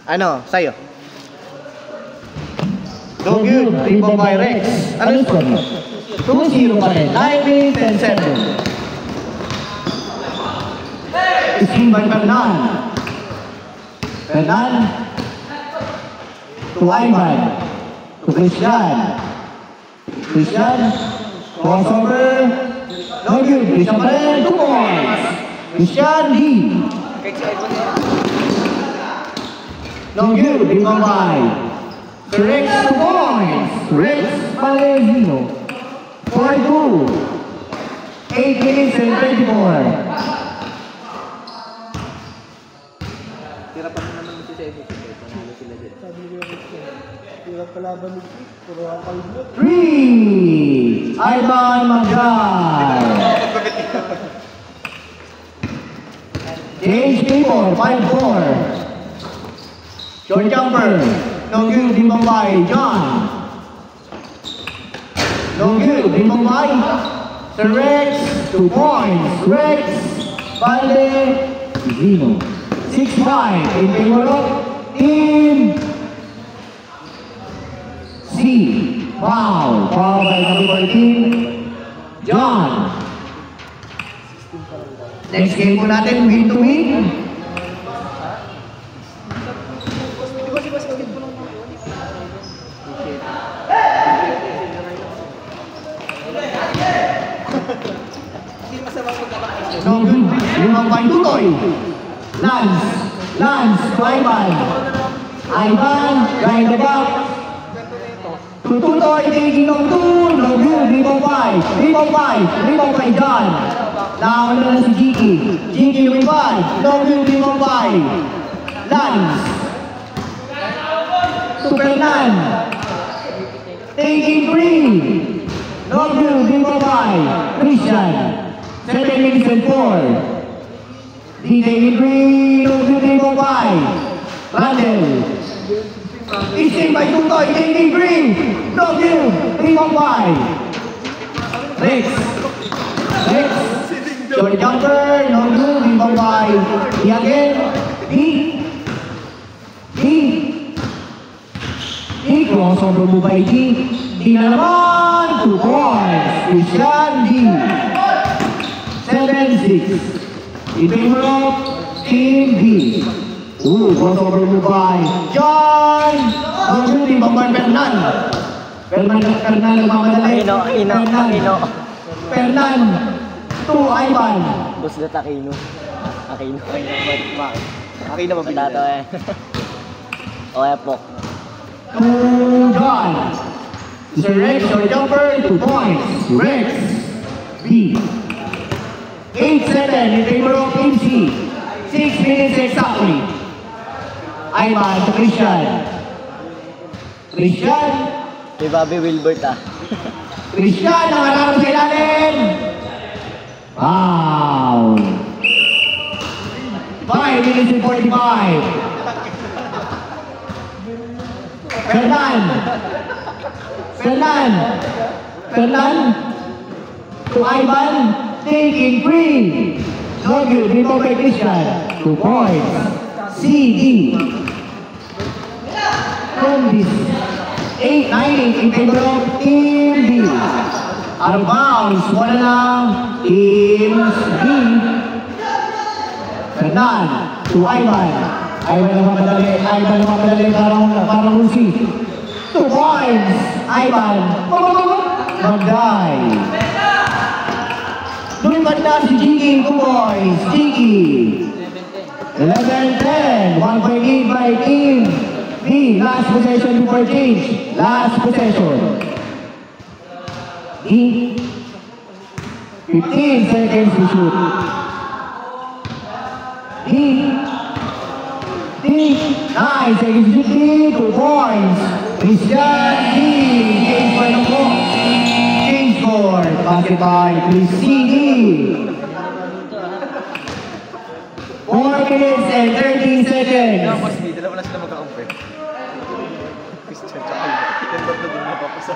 Ano, sa'yo? No good. Rebound by Rex. Ano score? 2-0 pa rin. 9 minutes and 7. Screen by Fernan. Fernan. To Ivan. To Christian. Christian. Crossover. No good. Christian pa rin. 2 points. Christian D. No good. Rebound by Rex 2 points. Rex Valentino. 4-2. 8 minutes and 24. Tirapan na naman si Sebo. Panalo sila dyan. Sabi niyo tira palaban ni Chris. Puro akal mo. 3. Ivan Magdal. James People. 5-4. Short jumper. No good. Rebound by John. No good. Rebound by Sir Rex. 2 points. Rex Valentino. 6-5 in favor of Team C. Wow. Foul by number 14, John. Next game po natin, win to win. No good. Limang by Tutoy. Lance, to Ivan. Ivan, right the back. To Tutoy, taking on 2. No good. Rebound by John. Now, ano na si Jiki. Jiki with 5. No good. Rebound by Lance. To Fernan. Taking 3. No good. Rebound by Christian. 7 minutes and 4. DJ in green, no good rebound by Randall. Ising by Tutoy, DJ in green, no good rebound by Rex. Short jumper, no good rebound by again. D crossover move by D na naman, 2 points. Christian D. 7-6. In favor of Team B. Crossover move by John. No good rebound by Fernan. Fernan nagmamadali. Fernan to Ivan. Boss na Aquino. Aquino ba Patato eh. Okay po. To John. Sir Rex, short jumper, 2 points. Rex B. 8-7 in favor of Team C. 6 minutes exactly. Ivan to Christian. Kay Bobby Wilbert Christian, nangarap sa ilalim. Wow. 5 minutes and 45. Fernan to Ivan. Taking 3. No good. Rebound by Christian. 2 points. CD. From this 8-9 in favor of Team B. Out of bounds. Wala lang. Team B. Fernan to Ivan. Ivan naman madali. Parang Lucy. 2 points. Ivan. Magday. Lumipat na si Jiki, 2 points. Jiki. 11-10. 1 point lead by Team B. Last possession before change. Last possession. D. 15 seconds to shoot. D. 9 seconds to shoot. 2 points. Christian D. Change by the ball. Change score. Basket by Christian D. 4 minutes and 13 seconds. Dalawa na sila magka-compare. Christian tsaka Ganda na din napapasa.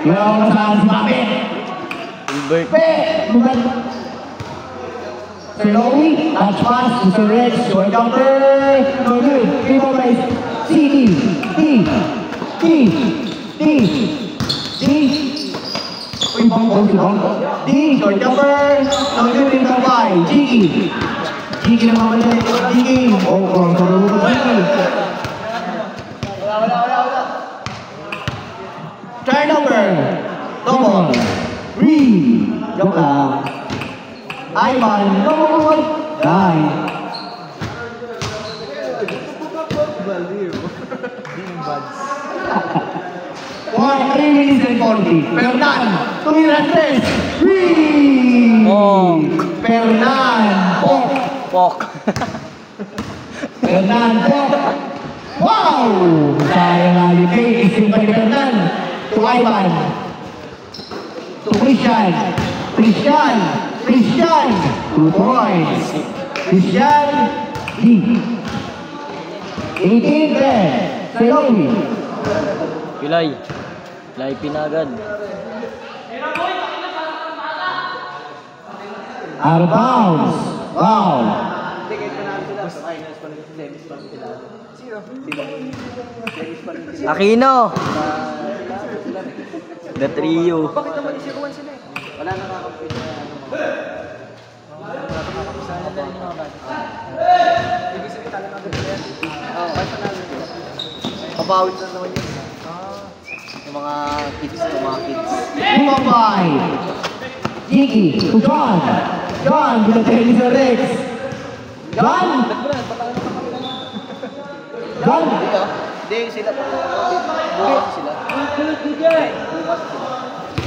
Yung masahan si Mami. Wilbert. Sir Louie, touch pass to Sir Rex. Short jumper. No good. D. Uy, bonggo si Bonggo. D, short jumper. Number 25, Jiggy. Jiggy na mamali. Jiggy. Oh, sarunod ko Jiggy. Wala. Turnover. Double. 3. Joke lang. Ivan. Double. Die. Baliw. Buds. 3 minutes and 40. Fernan. Tumiran 3. 3. Fernan. Pok. Fernan. Wow! Sayang ali. Fake isip pa ni Fernan. To Ivan. To Christian. 2 points. Christian. D. 18-10. Selowi. Pilay pinagad. Out of bounds. Wow. Aquino. The trio. Bakit naman isiruan sila eh? Wala nakakampit na ibig sabihin talaga agad sila yan. Oo, kahit panalo sila. Papawit na naman yun. Yung mga kids. Mumbai. Jiggy to John. John with the tennis of Rex. John. John. Hindi, sila po. Bukas sila.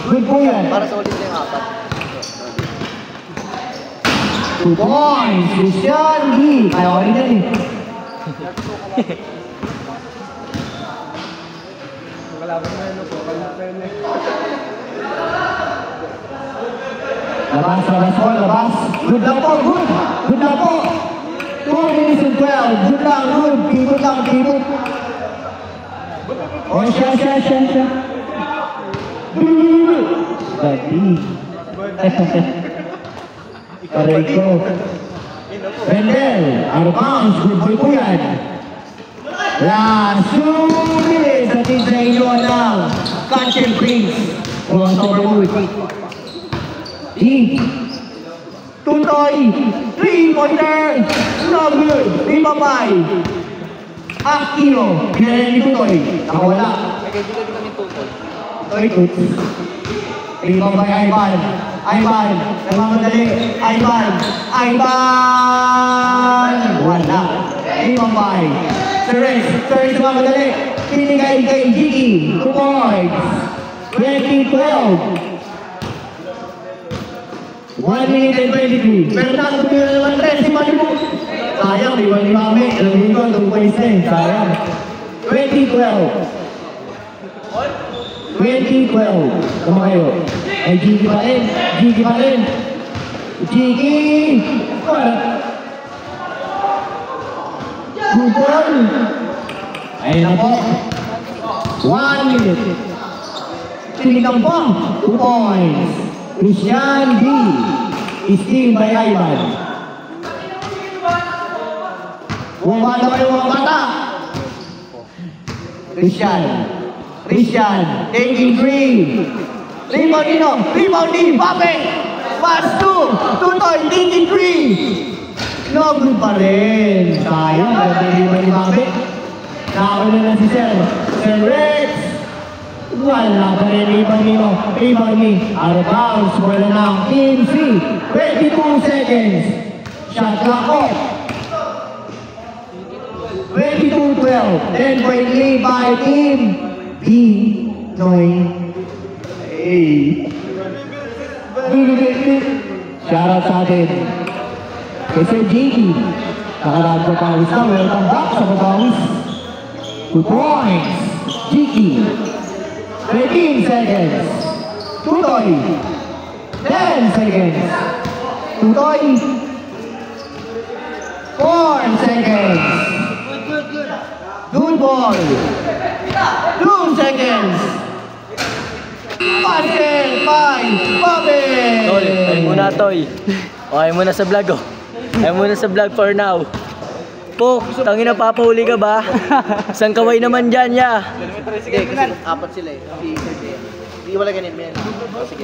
Good po yan. Para sa ulit na yung apat. 2 points. Christian D. Kaya ko rin yan eh. Labas. Good lang po. Good lang po. 2 minutes and 12. Good lang. Pivot lang. Oh, siya. Tadi. Aray ko. Rendel. Out of bounds. Good boy po yan. Last 2 minutes. Atin sa inyo ng Catch and Prince. Mga Soberwood. D. Tutoy. 3-pointer. No good. Ipapay. Aquino. Kaya ni Tutoy. Nakawala. May kaibigan din kami tutol. Tutoy. Ipapay Ivan. Namamadali. Ivan. Wala. Ipapay. Seres namamadali. Pinigay kay Jiggy. 2 points. 20-12. 1 minute and 23. Fernando tumira naman 3 si Malibu. Sayang, di ba ni Mami? Alam niyo ko, 2 points na eh. Sayang. 20-12. Tama kayo. Ay, Jiggy pa rin. Jiggy! Good ball. Ayun na po. 1 minute. Tinigang po. 2 points. Christian D. Steal by Ivan. Bumada pa yung mga bata. Christian. Taking 3. Rebound D. Pape. Pass 2. Tutoy. Taking 3. No good pa rin. Sayang. Ganda ni Pape. Nakakala na si Sir Rex. Wala pa rin Rebound ni. Out of bounds. Wala ng Team C. 22 seconds. Shot clock off. 22-12. 10-point lead by Team B. Shoutout sa atin. Kasi Jiggy. Nakaraan ko pawis na. Welcome back sa pawis. 2 points. Jiggy. 13 seconds. Tutoy. 10 seconds. Tutoy. 4 seconds. Good ball. 2 seconds. Basket by Bobby. Tol, ay muna Toy. O ay muna sa vlog oh. Ay muna sa vlog for now. Pok, tangin na papahuli ka ba? Isang kaway naman dyan, ya. Hindi, kasi apat sila eh. Hindi wala ganyan. Sige.